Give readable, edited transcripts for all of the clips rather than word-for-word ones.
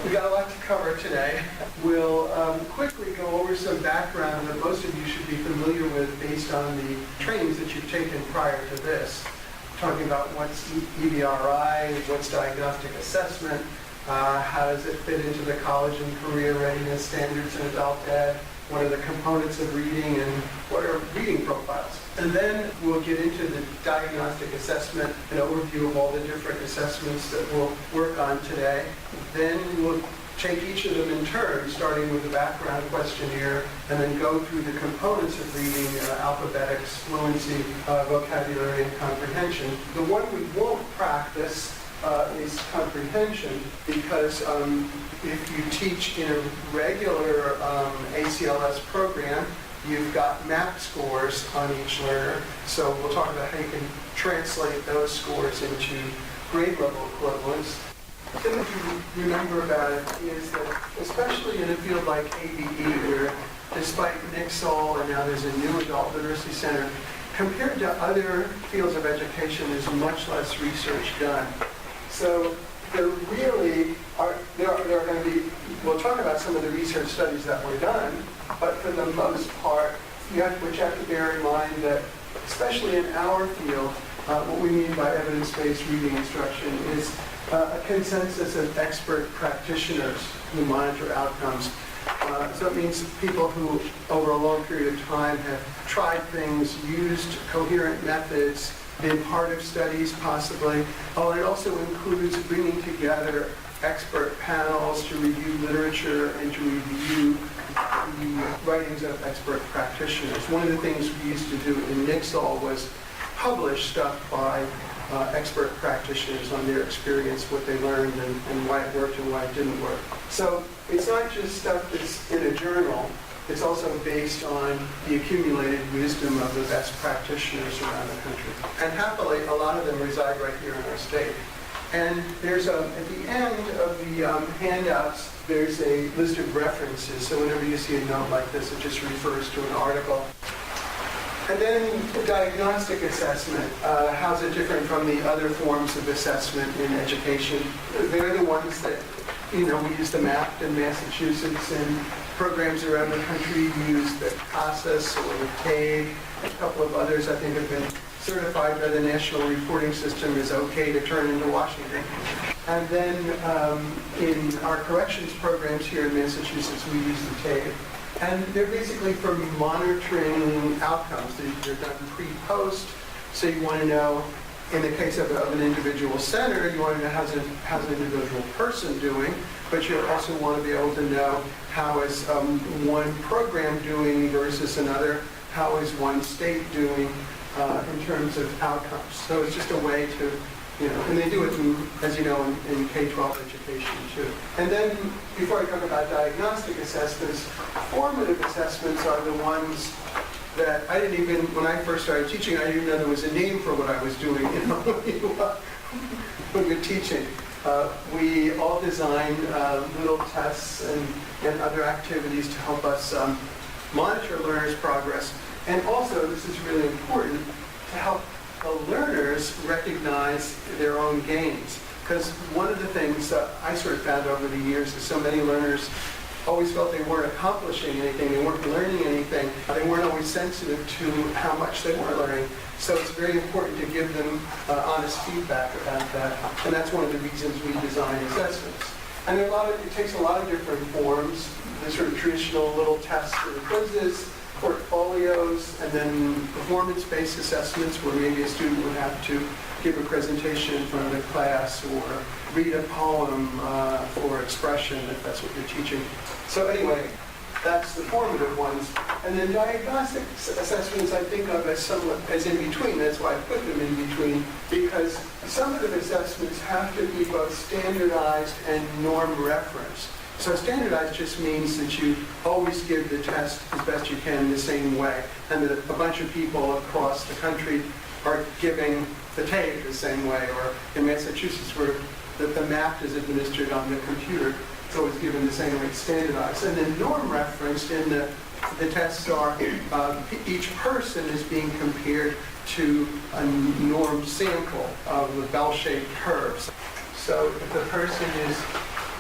we got a lot to cover today. We'll quickly go over some background that most of you should be familiar with based on the trainings that you've taken prior to this. Talking about what's EBRI, what's Diagnostic Assessment, how does it fit into the college and career readiness standards in adult ed, what are the components of reading, and what are reading profiles. And then we'll get into the diagnostic assessment, an overview of all the different assessments that we'll work on today. Then we'll take each of them in turn, starting with the background questionnaire, and then go through the components of reading, alphabetics, fluency, vocabulary, and comprehension. The one we won't practice is comprehension, because if you teach in a regular ACLS program, you've got MAP scores on each learner. So we'll talk about how you can translate those scores into grade level equivalents. The thing that you remember about it is that, especially in a field like ABE, where despite NICSOL and now there's a new adult literacy center, compared to other fields of education, there's much less research done. So there really are going to be, we'll talk about some of the research studies that were done, but for the most part, you have to bear in mind that, especially in our field, what we mean by evidence-based reading instruction is a consensus of expert practitioners who monitor outcomes. So it means people who, over a long period of time, have tried things, used coherent methods, been part of studies possibly. Oh, and it also includes bringing together expert panels to review literature and to review the writings of expert practitioners. One of the things we used to do in NICSOL was publish stuff by expert practitioners on their experience, what they learned, and why it worked and why it didn't work. So it's not just stuff that's in a journal. It's also based on the accumulated wisdom of the best practitioners around the country. And happily, a lot of them reside right here in our state. And there's at the end of the handouts, there's a list of references. So whenever you see a note like this, it just refers to an article. And then the diagnostic assessment. How's it different from the other forms of assessment in education? They're the ones that, we use the MAP in Massachusetts, and programs around the country use the CASAS or the TABE. A couple of others, I think, have been certified by the National Reporting System as okay to turn into Washington. And then in our corrections programs here in Massachusetts, we use the TABE. And they're basically for monitoring outcomes. They're done pre-post, so you want to know, in the case of an individual center, you want to know how's an individual person doing, but you also want to be able to know how is one program doing versus another, how is one state doing in terms of outcomes. So it's just a way to, and they do it, as you know, in K-12 education too. And then, before I talk about diagnostic assessments, formative assessments are the ones that I didn't even, when I first started teaching, I didn't even know there was a name for what I was doing, when you're teaching. We all design little tests and other activities to help us monitor learners' progress. And also, this is really important, to help the learners recognize their own gains. Because one of the things I sort of found over the years is so many learners always felt they weren't accomplishing anything, they weren't learning anything, they weren't always sensitive to how much they were learning. So it's very important to give them honest feedback about that. And that's one of the reasons we design assessments. And there are it takes a lot of different forms. The sort of traditional little tests or quizzes, portfolios, and then performance-based assessments where maybe a student would have to give a presentation in front of the class or read a poem for expression, if that's what you're teaching. So anyway, that's the formative ones. And then diagnostic assessments I think of as somewhat as in between. That's why I put them in between, because summative assessments have to be both standardized and norm referenced. So standardized just means that you always give the test as best you can the same way, and that a bunch of people across the country are giving the TABE the same way, or in Massachusetts where the MAP is administered on the computer, it's always given the same way, standardized. And then norm referenced in the tests are, each person is being compared to a norm sample of the bell-shaped curves. So if the person is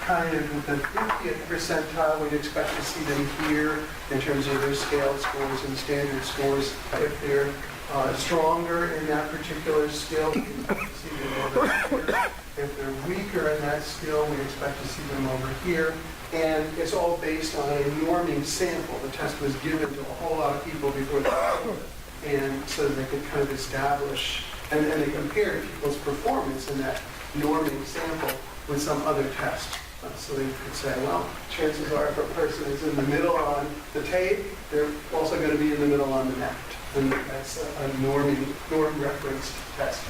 kind of the 50th percentile. We'd expect to see them here in terms of their scale scores and standard scores. If they're stronger in that particular skill, we expect to see them over here. If they're weaker in that skill, we expect to see them over here. And it's all based on a norming sample. The test was given to a whole lot of people before they took it. And so they could kind of establish, and they compared people's performance in that norming sample with some other test. So they could say, well, chances are if a person is in the middle on the tape, they're also going to be in the middle on the net. And that's a norm referenced test.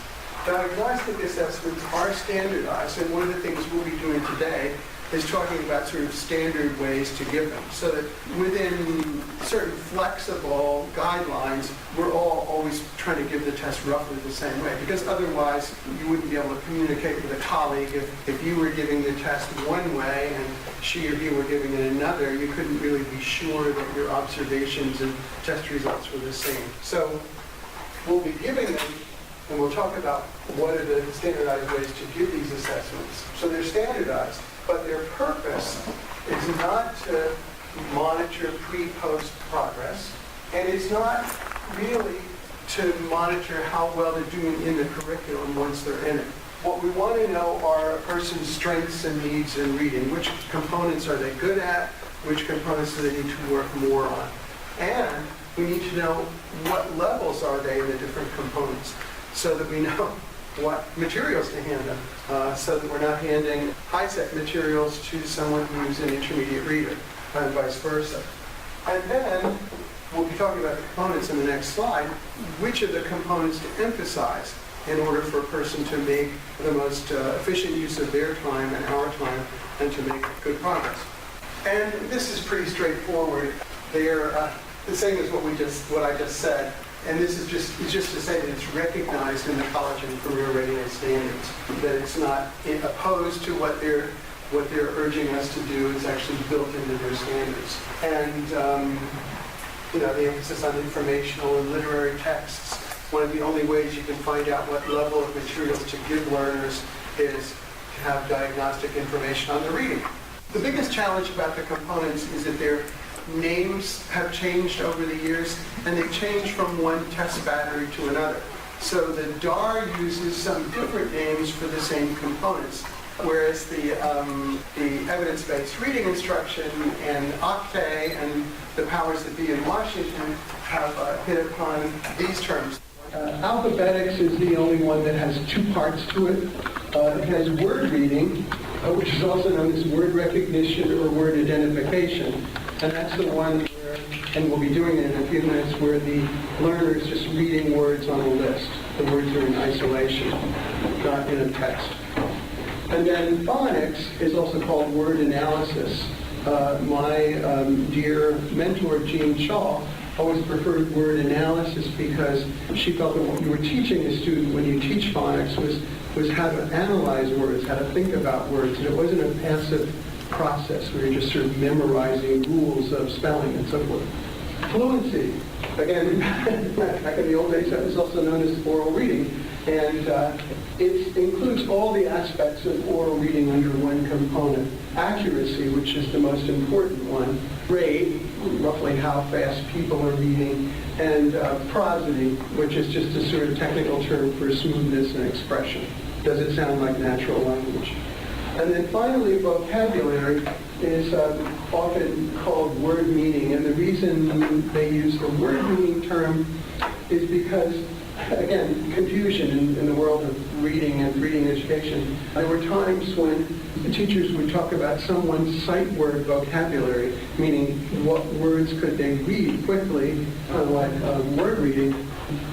Diagnostic assessments are standardized, and one of the things we'll be doing today is talking about sort of standard ways to give them, so that within certain flexible guidelines, we're all always trying to give the test roughly the same way, because otherwise you wouldn't be able to communicate with a colleague. If you were giving the test one way and she or he were giving it another, you couldn't really be sure that your observations and test results were the same. So we'll be giving them, and we'll talk about what are the standardized ways to give these assessments. So they're standardized, but their purpose is not to monitor pre-post progress, and it's not really to monitor how well they're doing in the curriculum once they're in it. What we want to know are a person's strengths and needs in reading. Which components are they good at? Which components do they need to work more on? And we need to know what levels are they in the different components, so that we know what materials to hand them, so that we're not handing high-set materials to someone who's an intermediate reader, and vice versa. And then we'll be talking about the components in the next slide, which are the components to emphasize in order for a person to make the most efficient use of their time and our time, and to make good progress. And this is pretty straightforward. They're the same as what I just said. And this is just to say that it's recognized in the college and career readiness standards, that it's not opposed to what they're urging us to do. It's actually built into their standards. And the emphasis on informational and literary texts. One of the only ways you can find out what level of materials to give learners is to have diagnostic information on the reading. The biggest challenge about the components is that their names have changed over the years, and they change from one test battery to another. So the DAR uses some different names for the same components, whereas the evidence-based reading instruction and OCTAE and the powers that be in Washington have hit upon these terms. Alphabetics is the only one that has two parts to it. It has word reading, which is also known as word recognition or word identification. And that's the one where, and we'll be doing it in a few minutes, where the learner is just reading words on a list. The words are in isolation, not in a text. And then phonics is also called word analysis. My dear mentor, Jean Shaw, always preferred word analysis because she felt that what you were teaching a student when you teach phonics was how to analyze words, how to think about words. And it wasn't a passive process where you're just sort of memorizing rules of spelling and so forth. Fluency, again, back in the old days, that was also known as oral reading. And it includes all the aspects of oral reading under one component. Accuracy, which is the most important one. Rate, roughly how fast people are reading. And prosody, which is just a sort of technical term for smoothness and expression. Does it sound like natural language? And then finally, vocabulary is often called word meaning. And the reason they use the word meaning term is because, again, confusion in the world of reading and reading education. There were times when the teachers would talk about someone's sight word vocabulary, meaning what words could they read quickly, kind of like word reading,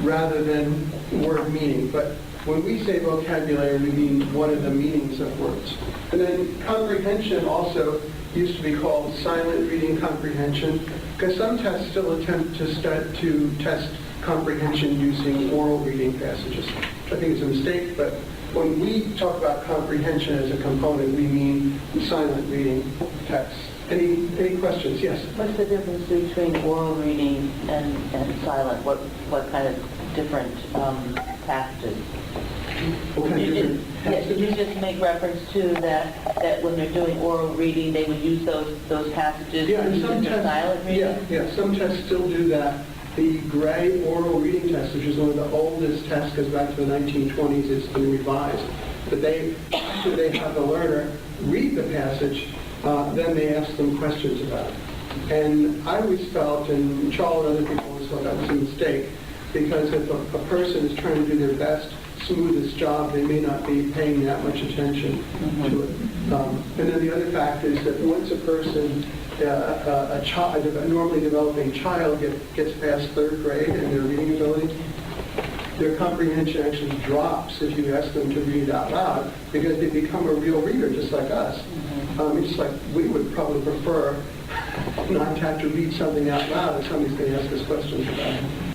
rather than word meaning. But when we say vocabulary, we mean what are the meanings of words. And then comprehension also used to be called silent reading comprehension, because some tests still attempt to test comprehension using oral reading passages, which I think is a mistake, but when we talk about comprehension as a component, we mean silent reading text. Any questions? Yes? What's the difference between oral reading and silent? What kind of different passages? What kind of different Did you passages? just make reference to that when they're doing oral reading, they would use those passages Yeah, and used some in their silent tests, reading? yeah, some tests still do that. The Gray oral reading test, which is one of the oldest tests, goes back to the 1920s, it's been revised. But after they have the learner read the passage, then they ask them questions about it. And I always felt, and Charles and other people always thought that was a mistake, because if a person is trying to do their best, smoothest job, they may not be paying that much attention to it. And then the other fact is that once a person, a child, a normally developing child gets past third grade in their reading ability, their comprehension actually drops if you ask them to read out loud, because they become a real reader just like us. It's like we would probably prefer not to have to read something out loud if somebody's going to ask us questions about it.